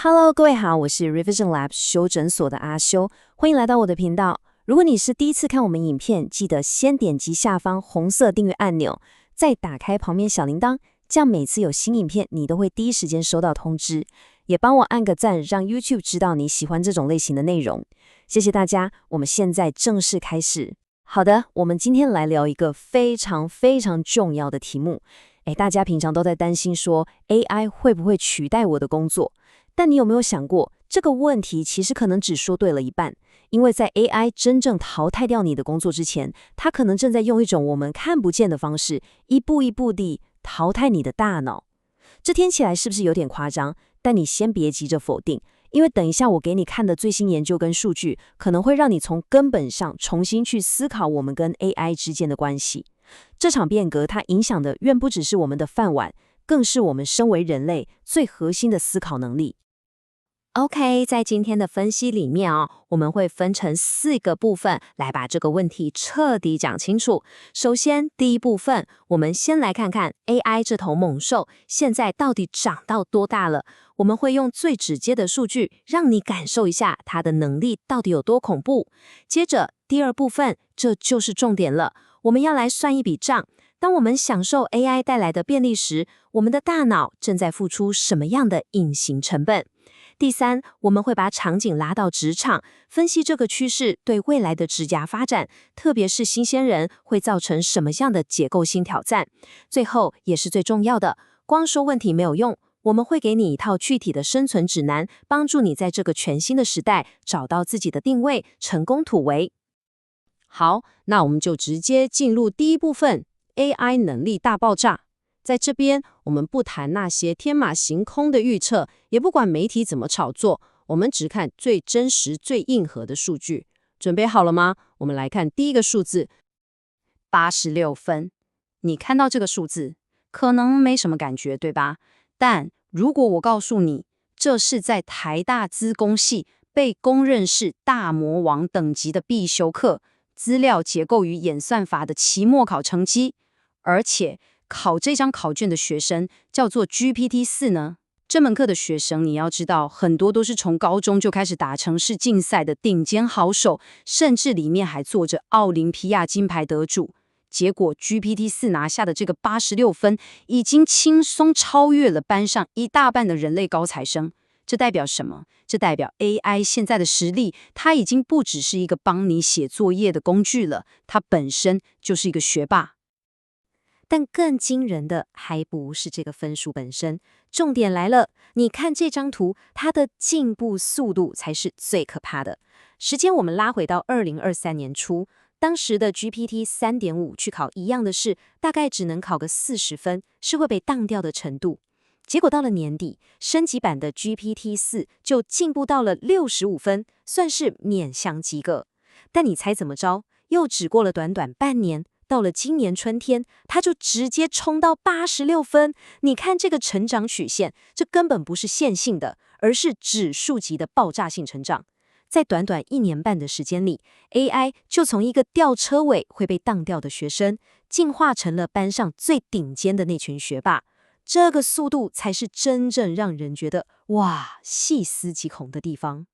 Hello，各位好，我是 Revision Lab 修诊所的阿修，欢迎来到我的频道。如果你是第一次看我们影片，记得先点击下方红色订阅按钮，再打开旁边小铃铛，这样每次有新影片，你都会第一时间收到通知。也帮我按个赞，让 YouTube 知道你喜欢这种类型的内容。谢谢大家，我们现在正式开始。好的，我们今天来聊一个非常重要的题目。大家平常都在担心说 AI 会不会取代我的工作？但你有没有想过，这个问题其实可能只说对了一半，因为在 AI 真正淘汰掉你的工作之前，它可能正在用一种我们看不见的方式，一步一步地淘汰你的大脑。这听起来是不是有点夸张？但你先别急着否定，因为等一下我给你看的最新研究跟数据，可能会让你从根本上重新去思考我们跟 AI 之间的关系。这场变革它影响的远不只是我们的饭碗，更是我们身为人类最核心的思考能力。OK， 在今天的分析里面我们会分成4个部分来把这个问题彻底讲清楚。首先，第一部分，我们先来看看 AI 这头猛兽现在到底长到多大了。我们会用最直接的数据，让你感受一下它的能力到底有多恐怖。接着，第二部分，这就是重点了，我们要来算一笔账。当我们享受 AI 带来的便利时，我们的大脑正在付出什么样的隐形成本？第三，我们会把场景拉到职场，分析这个趋势对未来的职涯发展，特别是新鲜人会造成什么样的结构性挑战。最后，也是最重要的，光说问题没有用，我们会给你一套具体的生存指南，帮助你在这个全新的时代找到自己的定位，成功突围。好，那我们就直接进入第一部分 AI 能力大爆炸。在这边，我们不谈那些天马行空的预测，也不管媒体怎么炒作，我们只看最真实、最硬核的数据。准备好了吗？我们来看第一个数字，86分。你看到这个数字，可能没什么感觉，对吧？但如果我告诉你，这是在台大资工系被公认是大魔王等级的必修课——资料结构与演算法的期末考成绩，而且考这张考卷的学生叫做 GPT-4 呢？这门课的学生，你要知道，很多都是从高中就开始打程式竞赛的顶尖好手，甚至里面还坐着奥林匹亚金牌得主。结果 GPT-4 拿下的这个86分，已经轻松超越了班上一大半的人类高材生。这代表什么？这代表 AI 现在的实力，它已经不只是一个帮你写作业的工具了，它本身就是一个学霸。但更惊人的还不是这个分数本身，重点来了，你看这张图，它的进步速度才是最可怕的。时间我们拉回到2023年初，当时的 GPT 3.5去考一样的事，大概只能考个40分，是会被当掉的程度。结果到了年底，升级版的 GPT-4 就进步到了65分，算是勉强及格。但你猜怎么着？又只过了短短半年，到了今年春天，它就直接冲到86分。你看这个成长曲线，这根本不是线性的，而是指数级的爆炸性成长。在短短1年半的时间里， AI 就从一个吊车尾会被当掉的学生，进化成了班上最顶尖的那群学霸。这个速度才是真正让人觉得哇，细思极恐的地方。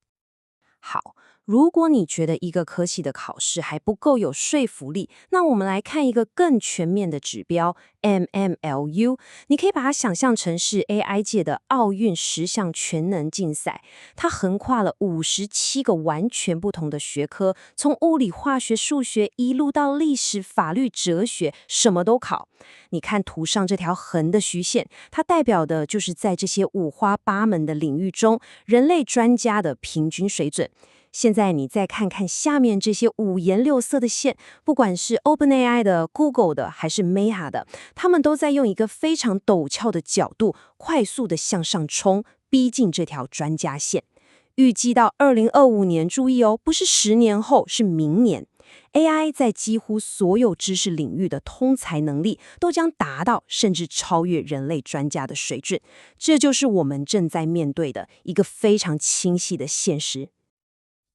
好，如果你觉得一个科系的考试还不够有说服力，那我们来看一个更全面的指标 MMLU。你可以把它想象成是 AI 界的奥运10项全能竞赛，它横跨了57个完全不同的学科，从物理、化学、数学一路到历史、法律、哲学，什么都考。你看图上这条横的虚线，它代表的就是在这些五花八门的领域中，人类专家的平均水准。现在你再看看下面这些五颜六色的线，不管是 OpenAI 的、Google 的还是 Meta 的，他们都在用一个非常陡峭的角度，快速的向上冲，逼近这条专家线。预计到2025年，注意哦，不是10年后，是明年。AI 在几乎所有知识领域的通才能力都将达到甚至超越人类专家的水准，这就是我们正在面对的一个非常清晰的现实。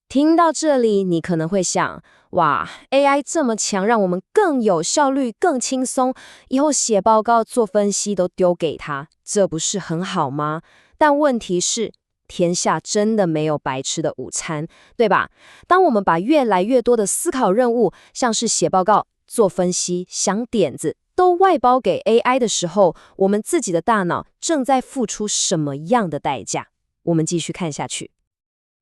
听到这里，你可能会想，哇 ，AI 这么强，让我们更有效率、更轻松，以后写报告、做分析都丢给它，这不是很好吗？但问题是，天下真的没有白吃的午餐，对吧？当我们把越来越多的思考任务，像是写报告、做分析、想点子，都外包给 AI 的时候，我们自己的大脑正在付出什么样的代价？我们继续看下去。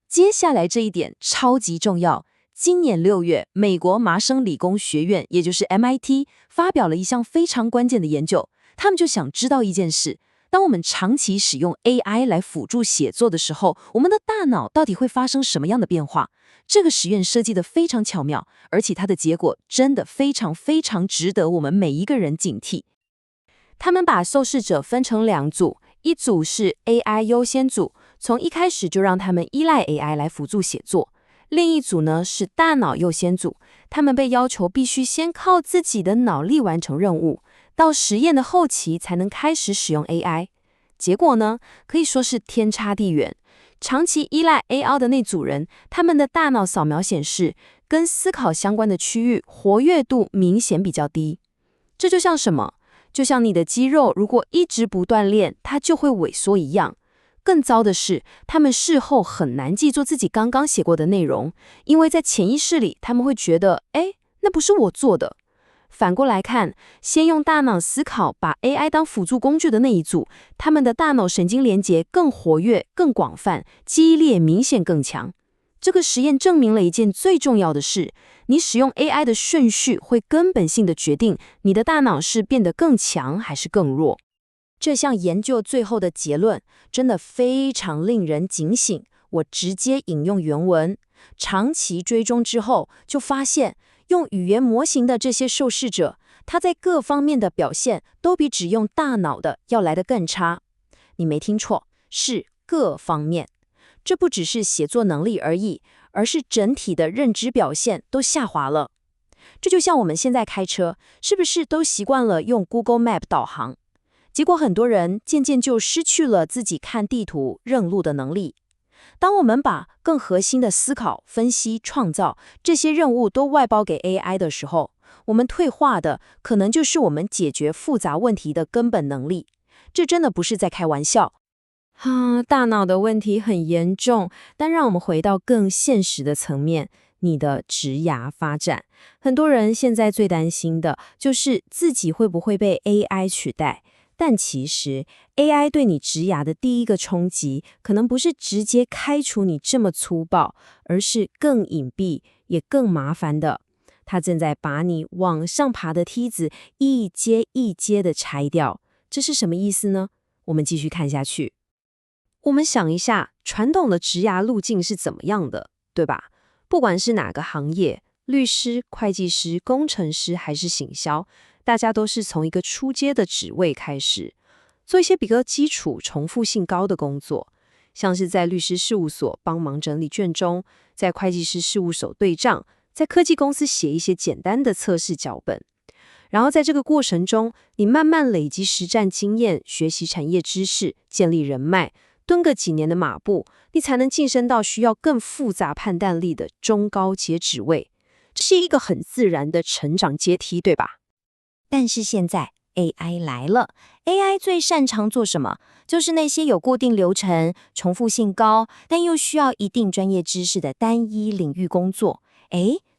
接下来这一点超级重要。今年6月，美国麻省理工学院，也就是 MIT， 发表了一项非常关键的研究。他们就想知道一件事：当我们长期使用 AI 来辅助写作的时候，我们的大脑到底会发生什么样的变化？这个实验设计得非常巧妙，而且它的结果真的非常非常值得我们每一个人警惕。他们把受试者分成2组，一组是 AI 优先组，从一开始就让他们依赖 AI 来辅助写作；另一组呢是大脑优先组，他们被要求必须先靠自己的脑力完成任务，到实验的后期才能开始使用 AI。结果呢，可以说是天差地远。长期依赖 AI 的那组人，他们的大脑扫描显示，跟思考相关的区域活跃度明显比较低。这就像什么？就像你的肌肉如果一直不锻炼，它就会萎缩一样。更糟的是，他们事后很难记住自己刚刚写过的内容，因为在潜意识里，他们会觉得，那不是我做的。反过来看，先用大脑思考，把 AI 当辅助工具的那一组，他们的大脑神经连结更活跃、更广泛，记忆力也明显更强。这个实验证明了一件最重要的事：你使用 AI 的顺序会根本性的决定你的大脑是变得更强还是更弱。这项研究最后的结论真的非常令人警醒，我直接引用原文。长期追踪之后，就发现用语言模型的这些受试者，他在各方面的表现都比只用大脑的要来得更差。你没听错，是各方面。这不只是写作能力而已，而是整体的认知表现都下滑了。这就像我们现在开车，是不是都习惯了用 Google Map 导航？结果很多人渐渐就失去了自己看地图、认路的能力。当我们把更核心的思考、分析、创造这些任务都外包给 AI 的时候，我们退化的可能就是我们解决复杂问题的根本能力。这真的不是在开玩笑。大脑的问题很严重，但让我们回到更现实的层面，你的职涯发展。很多人现在最担心的就是自己会不会被 AI 取代。但其实 AI 对你职涯的第一个冲击，可能不是直接开除你这么粗暴，而是更隐蔽也更麻烦的。它正在把你往上爬的梯子一阶一阶的拆掉。这是什么意思呢？我们继续看下去。我们想一下，传统的职涯路径是怎么样的，对吧？不管是哪个行业，律师、会计师、工程师还是行销，大家都是从一个初阶的职位开始，做一些比较基础、重复性高的工作，像是在律师事务所帮忙整理卷宗，在会计师事务所对账，在科技公司写一些简单的测试脚本。然后在这个过程中，你慢慢累积实战经验，学习产业知识，建立人脉，蹲个几年的马步，你才能晋升到需要更复杂判断力的中高阶职位。这是一个很自然的成长阶梯，对吧？但是现在 AI 来了 ，AI 最擅长做什么？就是那些有固定流程、重复性高，但又需要一定专业知识的单一领域工作。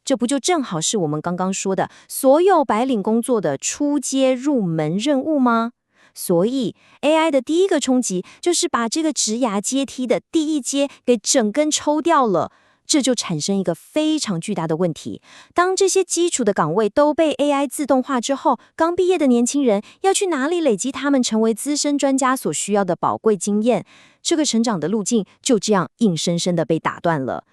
这不就正好是我们刚刚说的所有白领工作的初阶入门任务吗？所以 AI 的第一个冲击就是把这个职涯阶梯的第一阶给整根抽掉了。这就产生一个非常巨大的问题，当这些基础的岗位都被 AI 自动化之后，刚毕业的年轻人要去哪里累积他们成为资深专家所需要的宝贵经验？这个成长的路径就这样硬生生的被打断了。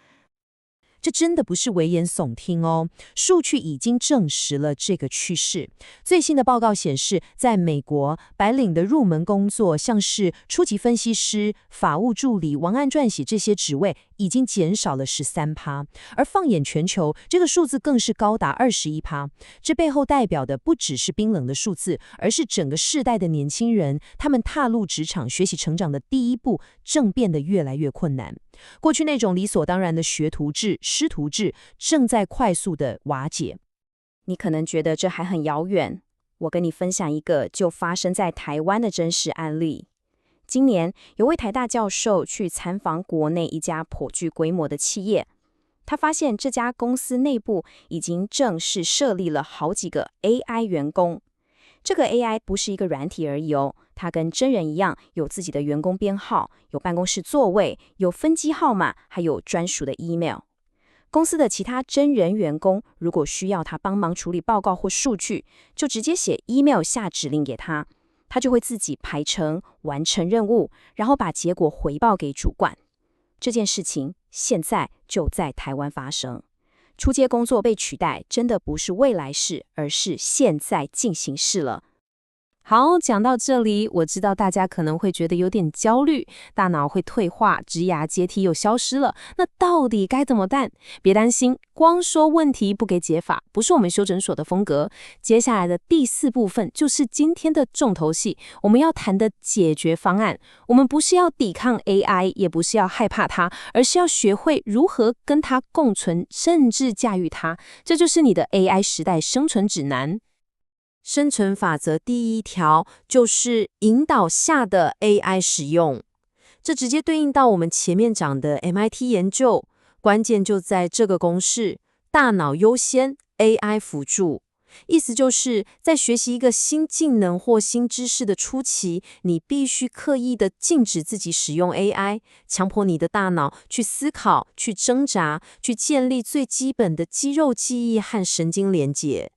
这真的不是危言耸听哦，数据已经证实了这个趋势。最新的报告显示，在美国，白领的入门工作，像是初级分析师、法务助理、文案撰写这些职位，已经减少了13%，而放眼全球，这个数字更是高达21%。这背后代表的不只是冰冷的数字，而是整个世代的年轻人，他们踏入职场、学习成长的第一步，正变得越来越困难。过去那种理所当然的学徒制、师徒制正在快速的瓦解。你可能觉得这还很遥远，我跟你分享一个就发生在台湾的真实案例。今年有位台大教授去参访国内一家颇具规模的企业，他发现这家公司内部已经正式设立了好几个 AI 员工。这个 AI 不是一个软体而已哦，它跟真人一样，有自己的员工编号，有办公室座位，有分机号码，还有专属的 email。公司的其他真人员工如果需要他帮忙处理报告或数据，就直接写 email 下指令给他，他就会自己排程完成任务，然后把结果回报给主管。这件事情现在就在台湾发生。初阶工作被取代，真的不是未来式，而是现在进行式了。好，讲到这里，我知道大家可能会觉得有点焦虑，大脑会退化，职涯阶梯又消失了，那到底该怎么办？别担心，光说问题不给解法，不是我们修诊所的风格。接下来的第4部分就是今天的重头戏，我们要谈的解决方案。我们不是要抵抗 AI， 也不是要害怕它，而是要学会如何跟它共存，甚至驾驭它。这就是你的 AI 时代生存指南。生存法则第1条就是引导下的 AI 使用，这直接对应到我们前面讲的 MIT 研究，关键就在这个公式：大脑优先 ，AI 辅助。意思就是在学习一个新技能或新知识的初期，你必须刻意的禁止自己使用 AI， 强迫你的大脑去思考、去挣扎、去建立最基本的肌肉记忆和神经连结。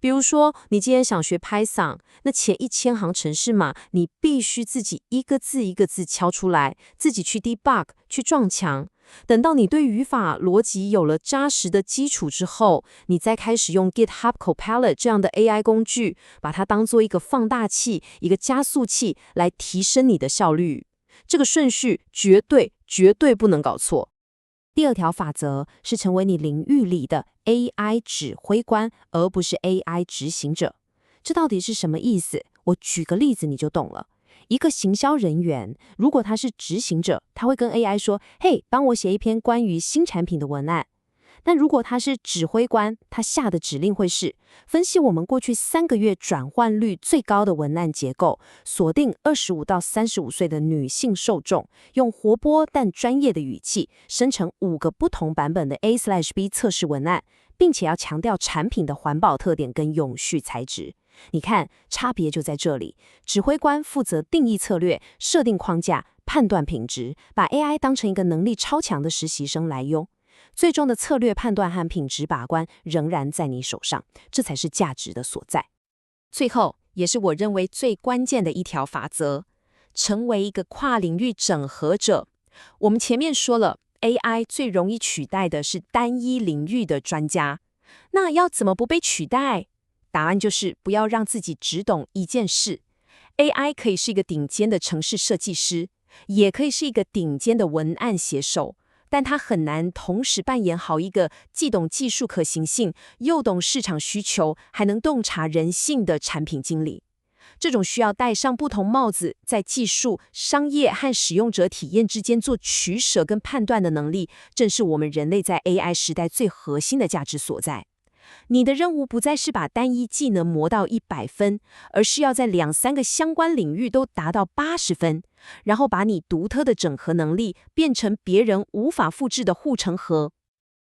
比如说，你今天想学 Python， 那前1000行程式码，你必须自己一个字一个字敲出来，自己去 debug， 去撞墙。等到你对语法逻辑有了扎实的基础之后，你再开始用 GitHub Copilot 这样的 AI 工具，把它当做一个放大器、一个加速器来提升你的效率。这个顺序绝对不能搞错。第2条法则是成为你领域里的 AI 指挥官，而不是 AI 执行者。这到底是什么意思？我举个例子你就懂了。一个行销人员，如果他是执行者，他会跟 AI 说：“嘿，帮我写一篇关于新产品的文案。”但如果他是指挥官，他下的指令会是分析我们过去3个月转换率最高的文案结构，锁定25到35岁的女性受众，用活泼但专业的语气生成5个不同版本的 A/B 测试文案，并且要强调产品的环保特点跟永续材质。你看，差别就在这里。指挥官负责定义策略、设定框架、判断品质，把 AI 当成一个能力超强的实习生来用。最终的策略判断和品质把关仍然在你手上，这才是价值的所在。最后，也是我认为最关键的1条法则，成为一个跨领域整合者。我们前面说了， AI 最容易取代的是单一领域的专家，那要怎么不被取代？答案就是不要让自己只懂一件事。AI 可以是一个顶尖的程式设计师，也可以是一个顶尖的文案写手，但他很难同时扮演好一个既懂技术可行性，又懂市场需求，还能洞察人性的产品经理。这种需要戴上不同帽子，在技术、商业和使用者体验之间做取舍跟判断的能力，正是我们人类在 AI 时代最核心的价值所在。你的任务不再是把单一技能磨到100分，而是要在2-3个相关领域都达到80分，然后把你独特的整合能力变成别人无法复制的护城河。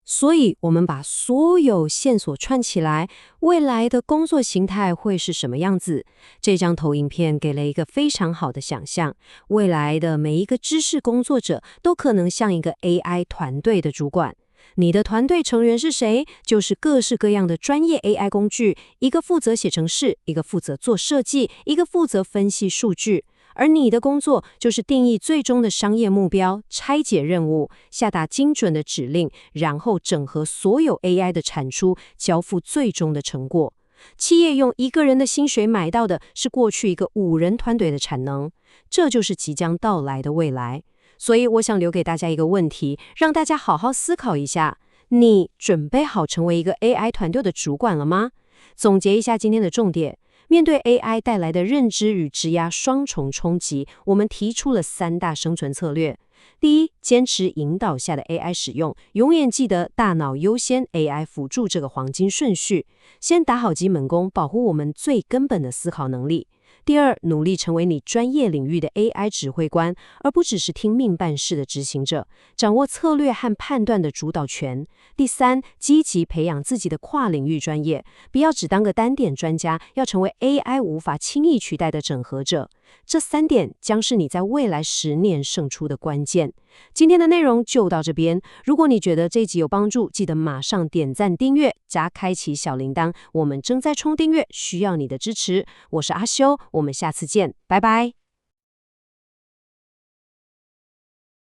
所以，我们把所有线索串起来，未来的工作形态会是什么样子？这张投影片给了一个非常好的想象。未来的每一个知识工作者都可能像一个 AI 团队的主管。你的团队成员是谁？就是各式各样的专业 AI 工具，一个负责写程式，一个负责做设计，一个负责分析数据。而你的工作就是定义最终的商业目标，拆解任务，下达精准的指令，然后整合所有 AI 的产出，交付最终的成果。企业用1个人的薪水买到的是过去一个5人团队的产能，这就是即将到来的未来。所以我想留给大家一个问题，让大家好好思考一下，你准备好成为一个 AI 团队的主管了吗？总结一下今天的重点，面对 AI 带来的认知与职涯双重冲击，我们提出了3大生存策略。第一，坚持引导下的 AI 使用，永远记得大脑优先 AI 辅助这个黄金顺序，先打好基本功，保护我们最根本的思考能力。第二，努力成为你专业领域的 AI 指挥官，而不只是听命办事的执行者，掌握策略和判断的主导权。第三，积极培养自己的跨领域专业，不要只当个单点专家，要成为 AI 无法轻易取代的整合者。这3点将是你在未来10年胜出的关键。今天的内容就到这边，如果你觉得这集有帮助，记得马上点赞订阅加开启小铃铛，我们正在冲订阅，需要你的支持。我是阿修，我们下次见，拜拜。